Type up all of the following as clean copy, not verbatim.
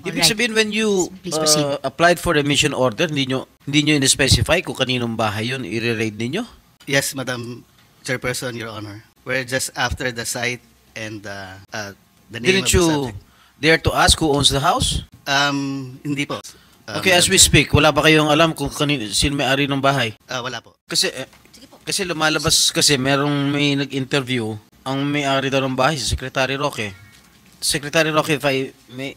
Ibig Alright. sabihin, when you Please proceed. applied for emission order, hindi nyo in-specify kung kaninong bahay yun i-raid ninyo? Yes, Madam Chairperson, Your Honor. We're just after the site and the name Didn't of the you subject. dare to ask who owns the house? Hindi po. Okay, as we speak, wala ba kayong alam kung sino may-ari ng bahay? Wala po. Kasi lumalabas kasi may nag-interview ang may-ari daw ng bahay si Secretary Roque. Secretary Roque, if I may...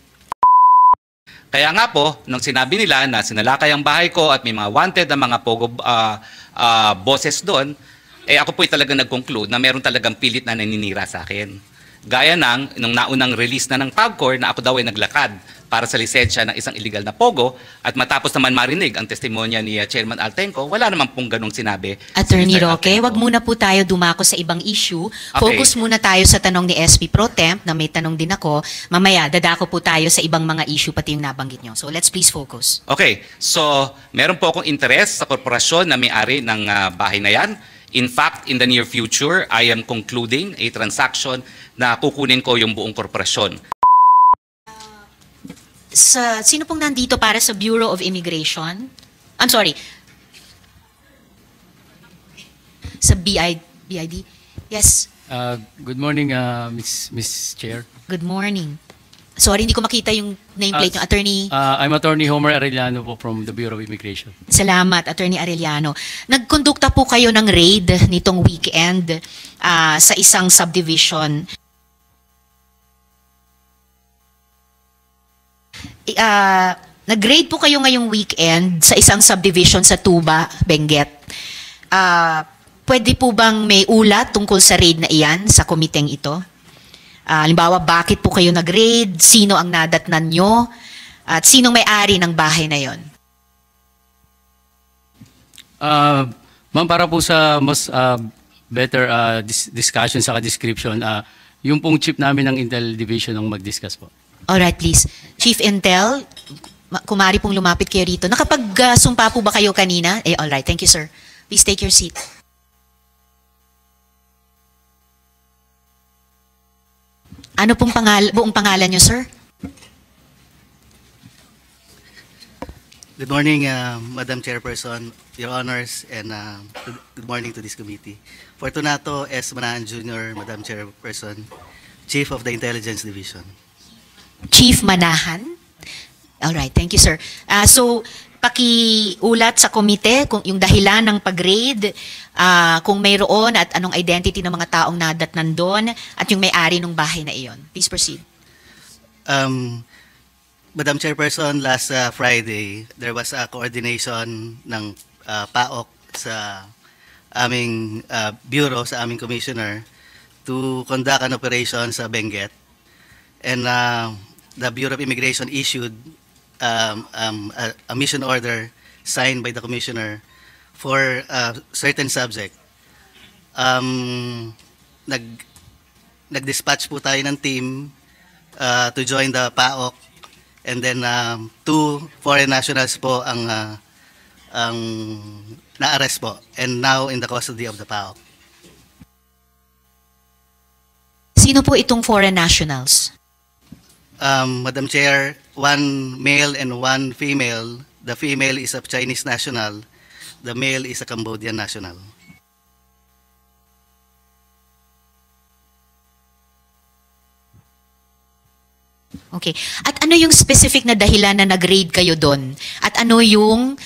Kaya nga po, nung sinabi nila na sinalakay ang bahay ko at may mga wanted na mga pogo bosses doon, ako po'y talagang nag-conclude na meron talagang pilit na naninira sa akin. Gaya nung naunang release na ng PAGCOR na ako daw ay naglakad para sa lisensya ng isang illegal na pogo at matapos naman marinig ang testimonya ni Chairman Altenco, wala naman pong ganong sinabi. Attorney si Mr. Roque, Altenco. wag muna po tayo dumako sa ibang issue. Okay. Focus muna tayo sa tanong ni SP Pro Temp na may tanong din ako. Mamaya, dadako po tayo sa ibang mga issue pati yung nabanggit nyo. So let's please focus. Okay, so meron po akong interest sa korporasyon na may-ari ng bahay na yan. In fact, in the near future, I am concluding a transaction na kukunin ko yung buong korporasyon. Sino pong nandito para sa Bureau of Immigration? I'm sorry. Sa BID? Yes. Good morning, Miss Chair. Good morning. Sorry, hindi ko makita yung nameplate ng attorney. I'm Attorney Homer Arellano po from the Bureau of Immigration. Salamat, Attorney Arellano. Nagkondukta po kayo ng raid nitong weekend sa isang subdivision. Nag-raid po kayo ngayong weekend sa isang subdivision sa Tuba, Benguet. Pwede po bang may ulat tungkol sa raid na iyan sa komiteng ito? Halimbawa, bakit po kayo nag-raid? Sino ang nadatnan nyo? At sinong may-ari ng bahay na yon? Ma'am, para po sa mas better discussion sa description, yung pong chief namin ng Intel Division ang mag-discuss po. Alright, please. Chief Intel, kumari pong lumapit kayo rito. Nakapag-sumpa po ba kayo kanina? Alright, thank you, sir. Please take your seat. Ano pong buong pangalan nyo, sir? Good morning, Madam Chairperson, Your Honors, and good morning to this committee. Fortunato S. Manahan Jr., Madam Chairperson, Chief of the Intelligence Division. Chief Manahan? Alright, thank you, sir. So, pakiulat sa komite kung yung dahilan ng pag-raid, kung mayroon at anong identity ng mga taong nadatnan doon at yung may-ari ng bahay na iyon. Please proceed. Madam Chairperson, last Friday, there was a coordination ng PAOK sa aming bureau, sa aming commissioner, to conduct an operation sa Benguet. And the Bureau of Immigration issued a mission order signed by the commissioner for a certain subject. Nag-dispatch po tayo ng team to join the PAOK, and then 2 foreign nationals po ang na-arrest po and now in the custody of the PAOK. Sino po itong foreign nationals? Madam Chair, 1 male and 1 female. The female is a Chinese national. The male is a Cambodian national. Okay. At ano yung specific na dahilan na nag-raid kayo doon? At ano yung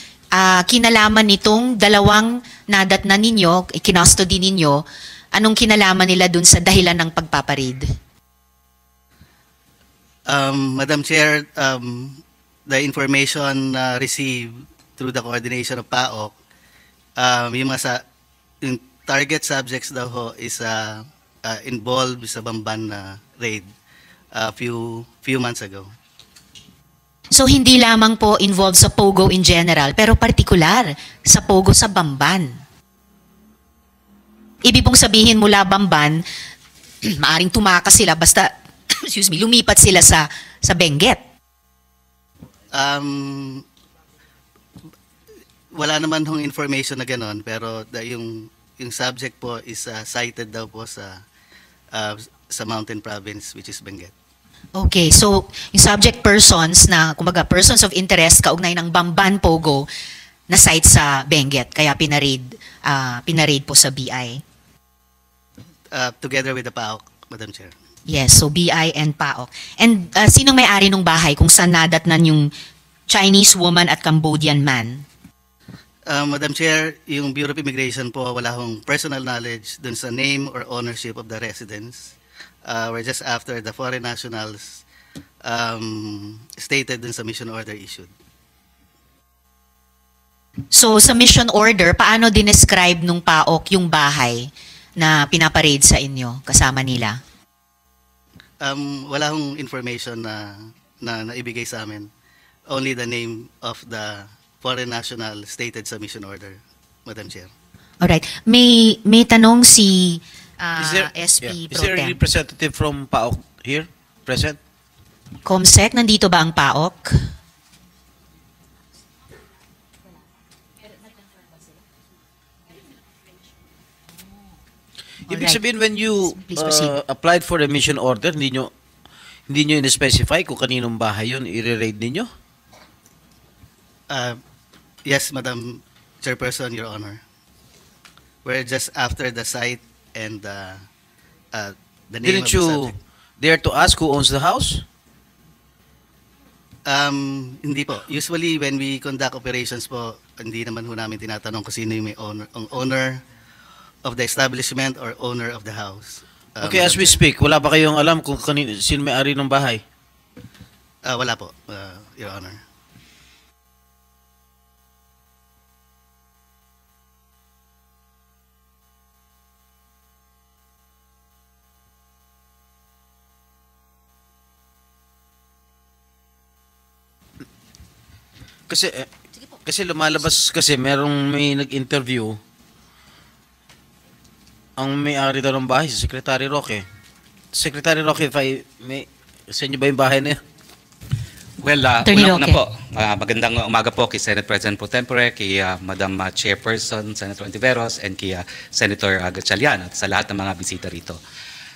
kinalaman nitong dalawang nadatnan ninyo, kinustody ninyo, anong kinalaman nila doon sa dahilan ng pagpaparaid? Madam Chair, the information received through the coordination of PAOK, yung target subjects daw ho is involved sa Bamban raid a few months ago. So hindi lamang po involved sa Pogo in general, pero particular sa Pogo sa Bamban. Ibig pong sabihin mula Bamban, maaring tumakas sila basta excuse me, lumipat sila sa Benguet. Wala naman hong information na gano'n, pero yung subject po is cited daw po sa Mountain Province, which is Benguet. Okay, so yung subject persons na, kumbaga, persons of interest kaugnay ng Bamban Pogo na site sa Benguet, kaya pinaraid po sa BI. Together with the PAOK, Madam Chair. Yes, so BI and PAOK. And sinong may-ari ng bahay kung saan nadatnan yung Chinese woman at Cambodian man? Madam Chair, yung Bureau of Immigration po, wala hong personal knowledge dun sa name or ownership of the residence. We're just after the foreign nationals stated dun sa mission order issued. So sa mission order, paano dinescribe nung PAOK yung bahay na pinaparade sa inyo kasama nila? Wala hong information na naibigay sa amin. Only the name of the foreign national stated sa mission order, Madam Chair. Alright. May tanong si SP Is Pro there a Tem. representative from PAOK here present? Comsec, nandito ba ang PAOK? Ibig Alright. sabihin, when you Please proceed. applied for a mission order, hindi nyo in-specify kung kaninong bahay yun, i-raid ninyo? Yes, Madam Chairperson, Your Honor. We're just after the site and the name Didn't of the you subject. dare to ask who owns the house? Hindi po. Usually, when we conduct operations po, hindi naman ho namin tinatanong kung sino yung may owner of the establishment or owner of the house. Okay, as we speak, wala ba kayong alam kung sino may-ari ng bahay? Wala po, Your Honor. Kasi lumalabas kasi may nag-interview ang may-ari daw ng bahay si Secretary Roque. Secretary Roque, sa inyo ba yung bahay na yan? Well, Attorney una Roque. po, magandang umaga po kay Senate President Pro Tempore, kay Madam Chairperson, Senator Ontiveros, and kay Senator Gatchalian at sa lahat ng mga bisita rito.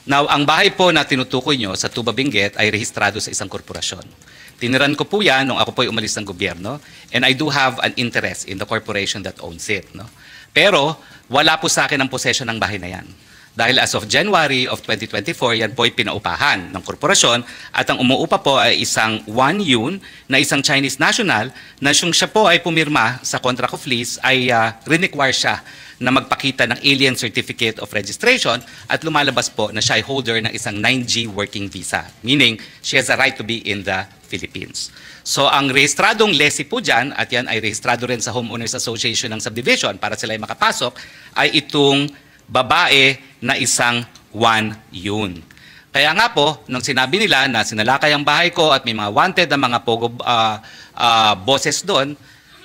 Now, ang bahay po na tinutukoy nyo sa Tuba Benguet ay rehistrado sa isang korporasyon. Tiniran ko po yan nung ako po ay umalis ng gobyerno, and I do have an interest in the corporation that owns it. No? Pero wala po sa akin ang possession ng bahay na yan. Dahil as of January of 2024, yan po ay pinaupahan ng korporasyon at ang umuupa po ay isang Wan Yun na isang Chinese national na siya po ay pumirma sa contract of lease ay require siya na magpakita ng alien certificate of registration at lumalabas po na siya ay holder ng isang 9G working visa. Meaning, she has a right to be in the Philippines. So ang rehistradong lessee po dyan, at yan ay rehistrado rin sa Homeowners Association ng Subdivision para sila ay makapasok, ay itong babae na isang Wan Yun. Kaya nga po, nung sinabi nila na sinalakay ang bahay ko at may mga wanted na mga pogo bosses doon,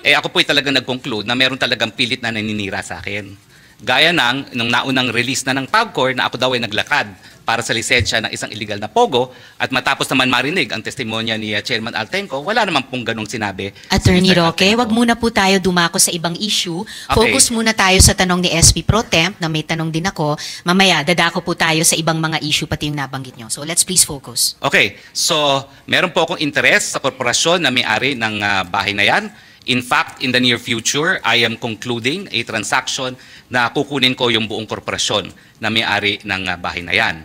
ako po ay talagang nag-conclude na meron talagang pilit na naninira sa akin. Gaya nung naunang release na ng PAGCOR na ako daw ay naglakad para sa lisensya ng isang illegal na pogo at matapos naman marinig ang testimonya ni Chairman Altenco, wala naman pong ganong sinabi. Attorney si Mr. Roque, Altenco. wag muna po tayo dumako sa ibang issue. Okay. Focus muna tayo sa tanong ni SP Pro Temp na may tanong din ako. Mamaya, dadako po tayo sa ibang mga issue pati yung nabanggit nyo. So let's please focus. Okay, so meron po akong interest sa korporasyon na may-ari ng bahay na yan. In fact, in the near future, I am concluding a transaction na kukunin ko yung buong korporasyon na may-ari ng bahay na yan.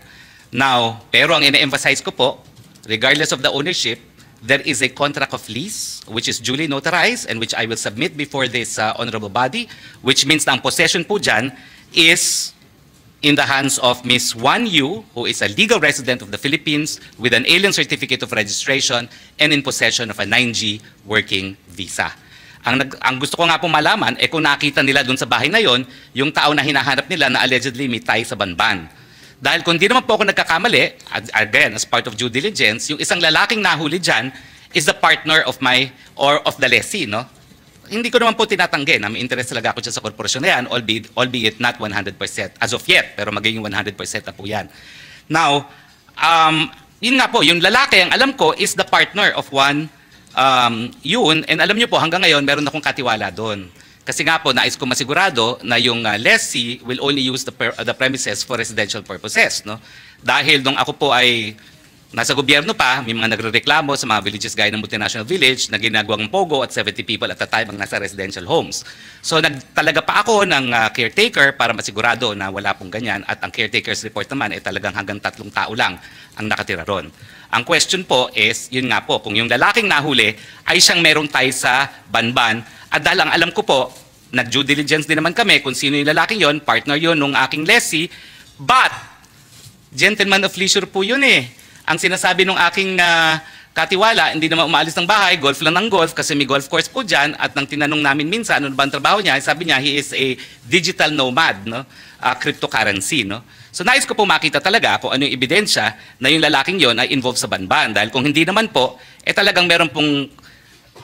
Now, pero ang ina-emphasize ko po, regardless of the ownership, there is a contract of lease which is duly notarized and which I will submit before this honorable body, which means na ang possession po dyan is in the hands of Ms. Wan Yu, who is a legal resident of the Philippines with an alien certificate of registration and in possession of a 9G working visa. Ang gusto ko nga pong malaman, kung nakita nila doon sa bahay na yon, yung tao na hinahanap nila na allegedly may tie sa Banban. Dahil kung di naman po ako nagkakamali, again, as part of due diligence, yung isang lalaking nahuli dyan is the partner of the lessee, no? Hindi ko naman po tinatanggi na may interest talaga ako dyan sa korporasyon na yan, albeit not 100% as of yet, pero magiging 100% na po yan. Now, yun nga po, yung lalaki, ang alam ko, is the partner of Wan Yun, and alam niyo po, hanggang ngayon, meron akong katiwala doon. Kasi nga po, nais ko masigurado na yung lessee will only use the premises for residential purposes. No? Dahil nung ako po ay nasa gobyerno pa, may mga nagrereklamo sa mga villages gaya ng multinational village na ginagawang pogo at 70 people at a time ang nasa residential homes. So nagtalaga pa ako ng caretaker para masigurado na wala pong ganyan at ang caretaker's report naman ay talagang hanggang 3 tao lang ang nakatira ron. Ang question po is, yun nga po, kung yung lalaking nahuli ay siyang merong tie sa Banban at dahil ang alam ko po, nag-due diligence din naman kami kung sino yung lalaking yon, partner yon nung aking lessee, but gentleman of leisure po yun eh. Ang sinasabi ng aking katiwala, hindi naman umaalis ng bahay, golf lang ng golf kasi may golf course po dyan at nang tinanong namin minsan ano ba ang trabaho niya, sabi niya he is a digital nomad, no? Cryptocurrency. No? So nais ko po makita talaga kung ano yung ebidensya na yung lalaking yon ay involved sa Banban dahil kung hindi naman po, talagang meron pong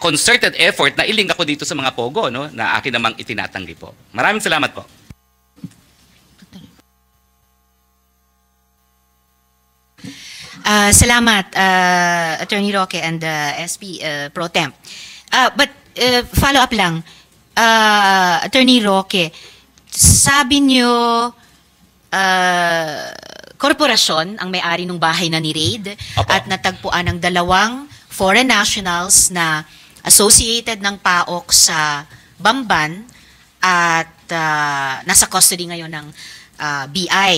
concerted effort na ilink ako dito sa mga pogo no? Na akin namang itinatanggi po. Maraming salamat po. Salamat, Attorney Roque and SP Pro Temp. But follow up lang, Attorney Roque, sabi niyo korporasyon ang may-ari ng bahay na ni-raid at natagpuan ng 2 foreign nationals na associated ng PAOK sa Bamban at nasa custody ngayon ng BI.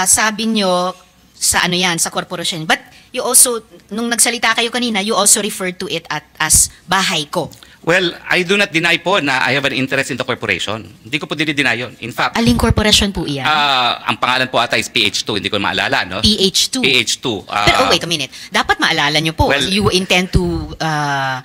Sabi niyo sa ano yan, sa korporasyon. But you also, nung nagsalita kayo kanina, you also referred to it as bahay ko. Well, I do not deny po na I have an interest in the corporation. Hindi ko po dinideny yun. In fact, Aling korporasyon po iyan? ang pangalan po ata is PH2, hindi ko maalala, no? PH2. PH2. Pero wait a minute. Dapat maalala nyo po. Well, you intend to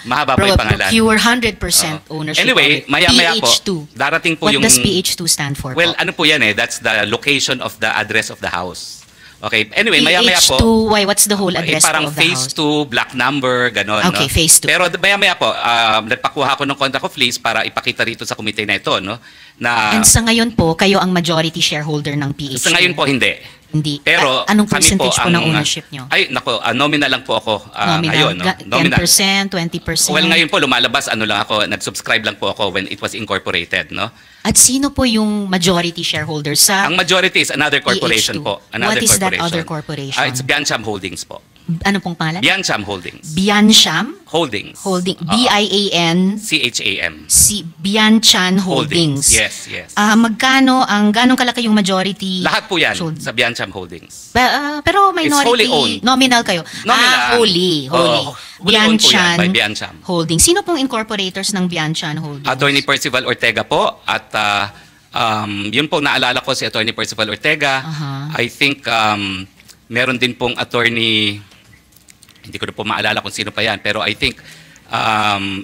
mahaba po yung pangalan. procure 100% ownership anyway, of it. maya-maya po, PH2. darating po What yung... does PH2 stand for Well, po? ano po yan eh, that's the location of the address of the house. Okay, anyway, maya-maya po. PH2, why? What's the whole address Parang of the phase house? 2, black number, gano'n. Okay, no? phase 2. Pero maya-maya po, nagpakuha ko ng contract of lease para ipakita rito sa komite na ito, no? Na, And sa ngayon po, kayo ang majority shareholder ng PH2. sa ngayon po, hindi. Hindi. Pero Anong kami percentage po ang, ng ownership nyo? Ay, nako, nominal lang po ako Nominal. ngayon. No? Nominal. 10%, 20%? Well, ngayon po lumalabas, ano lang ako, nag-subscribe lang po ako when it was incorporated, no? At sino po yung majority shareholder sa Ang majority is another corporation PH2? po. Another What is that corporation. other corporation? It's Biancham Holdings po. Ano pong pangalan? Biancham Holdings. Biancham Holdings. Holding. B-I-A-N CHAM. Bianchan Holdings. Yes, yes. Ganong kalaki yung majority? Lahat po yan Hold- sa Biancham Holdings. Pero minority, It's wholly owned. nominal kayo. Nominal. Wholly. Oo, wholly owned po yan by Biancham. Holdings. Sino pong incorporators ng Bianchan Holdings? Attorney Percival Ortega po at yun po naalala ko si Attorney Percival Ortega. I think meron din pong attorney, hindi ko na po maalala kung sino pa yan, pero I think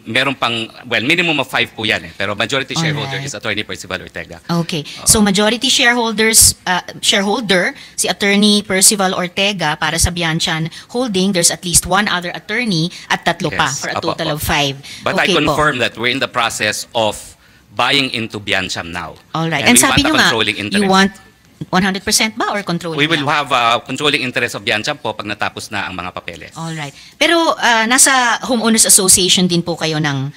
meron pang, well, minimum of 5 po yan eh, pero majority shareholder Alright. is Attorney Percival Ortega. Okay. So majority shareholder si Attorney Percival Ortega para sa Bianchan Holding. There's at least 1 other attorney at 3 pa Yes. for a Apo, total apo. of 5. But Okay I po. confirm that we're in the process of buying into Biancham now. All right. And And we sabi want a nyo nga, controlling interest. you want 100% ba or controlling We will lang? have a controlling interest of Biancham po pag natapos na ang mga papeles. All right. Pero nasa Homeowners Association din po kayo ng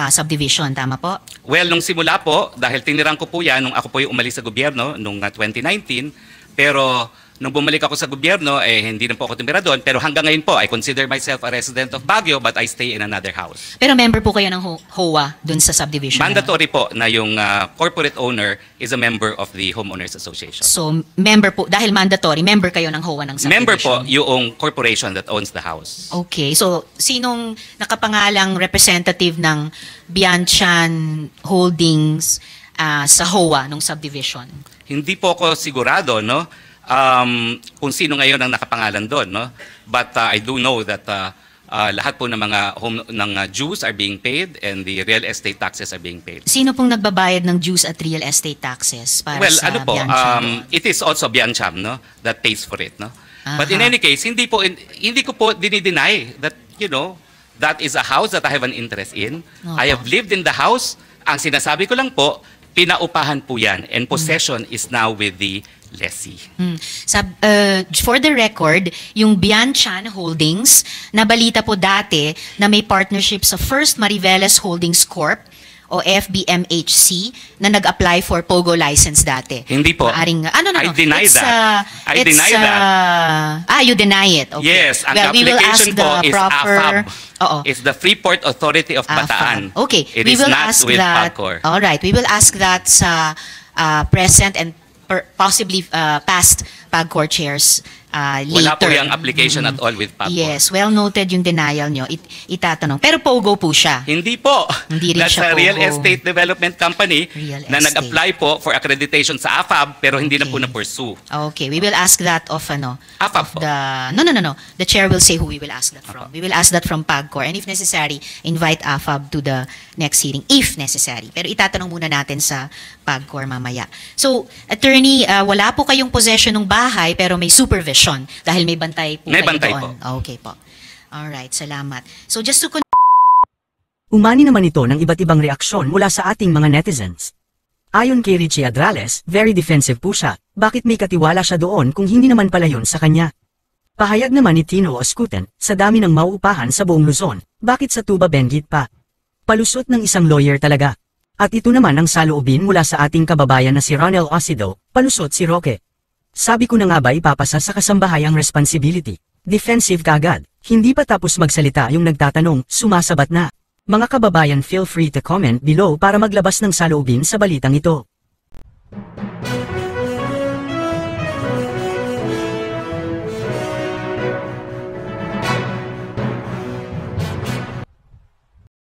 subdivision, tama po? Well, nung simula po, dahil tiniran ko po yan nung ako po yung umalis sa gobyerno nung 2019, pero nung bumalik ako sa gobyerno, hindi na po ako tumira doon. Pero hanggang ngayon po, I consider myself a resident of Baguio but I stay in another house. Pero member po kayo ng HOA dun sa subdivision? Mandatory po na yung corporate owner is a member of the Homeowners Association. So, member po, dahil mandatory, member kayo ng HOA ng subdivision? Member po yung corporation that owns the house. Okay. So, sinong nakapangalang representative ng Bianchan Holdings sa HOA ng subdivision? Hindi po ako sigurado, no? Kung sino ngayon ang nakapangalan doon, no? But I do know that lahat po ng mga dues are being paid and the real estate taxes are being paid. Sino pong nagbabayad ng dues at real estate taxes para Well, sa ano po, Bianchan? it is also Biancham, no, that pays for it, no. But in Aha. any case, hindi ko po dinideny that, that is a house that I have an interest in. I have lived in the house. Ang sinasabi ko lang po, pinaupahan po yan and possession is now with the lessee. For the record, yung Bianchan Holdings, nabalita po dati na may partnership sa First Mariveles Holdings Corp o FBMHC na nag-apply for POGO license dati? Hindi po. Maaring, no. I deny It's, that. I deny that. You deny it. Okay. Yes, ang Well, we will ask application po the is proper... AFAB. Oo. It's the Freeport Authority of Bataan. Okay, It we is will not ask with that. PAGCOR. All right, we will ask that sa present and possibly past PAGCOR chairs later. Wala po yung application at all with PAGCOR. Yes, well noted yung denial nyo. Itatanong. Pero POGO po siya. Hindi po. Hindi rin That's siya a real POGO. estate development company Real na estate. nag-apply po for accreditation sa AFAB pero hindi na po Okay. na-pursue. Okay, we will ask that of AFAB of po. No. The chair will say who we will ask that from. We will ask that from PAGCOR and if necessary, invite AFAB to the next hearing if necessary. Pero itatanong muna natin sa PAGCOR mamaya. So, attorney, wala po kayong possession ng bahay pero may supervision dahil may bantay po May kayo bantay doon. Okay po. Alright, salamat. So just to Umani naman ito ng iba't ibang reaksyon mula sa ating mga netizens. Ayon kay Richie Adrales, very defensive po siya, bakit may katiwala siya doon kung hindi naman pala yun sa kanya? Pahayag naman ni Tino Oscuten, sa dami ng mauupahan sa buong Luzon, bakit sa Tuba Benguet pa? Palusot ng isang lawyer talaga. At ito naman ang saloobin mula sa ating kababayan na si Ronel Osido, palusot si Roque. Sabi ko na nga ba ipapasa sa kasambahayang responsibility? Defensive kagad, hindi pa tapos magsalita yung nagtatanong, sumasabat na. Mga kababayan, feel free to comment below para maglabas ng saloobin sa balitang ito.